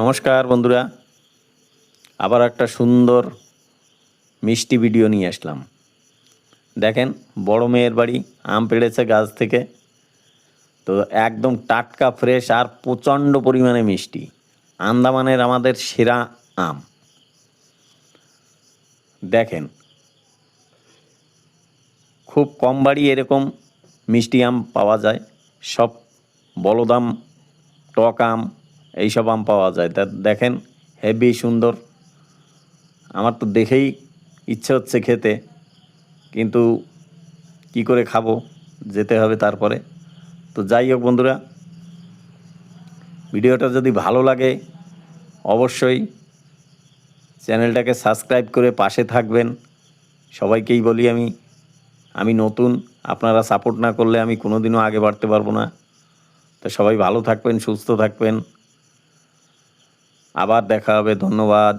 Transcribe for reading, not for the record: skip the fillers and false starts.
নমস্কার বন্ধুরা, আবার একটা সুন্দর মিষ্টি ভিডিও নিয়ে আসলাম। দেখেন, বড় মেয়ের বাড়ি আম পেড়েছে গাছ থেকে, তো একদম টাটকা ফ্রেশ আর প্রচণ্ড পরিমাণে মিষ্টি। আন্দামানের আমাদের সেরা আম। দেখেন, খুব কম বাড়ি এরকম মিষ্টি আম পাওয়া যায়। সব বলদাম, টক আম, এইসব আম পাওয়া যায়। তা দেখেন, হেভি সুন্দর। আমার তো দেখেই ইচ্ছে হচ্ছে খেতে, কিন্তু কি করে খাবো, যেতে হবে তারপরে। তো যাই হোক বন্ধুরা, ভিডিওটা যদি ভালো লাগে অবশ্যই চ্যানেলটাকে সাবস্ক্রাইব করে পাশে থাকবেন। সবাইকেই বলি আমি নতুন, আপনারা সাপোর্ট না করলে আমি কোনোদিনও আগে বাড়তে পারবো না। তো সবাই ভালো থাকবেন, সুস্থ থাকবেন। আবার দেখা হবে। ধন্যবাদ।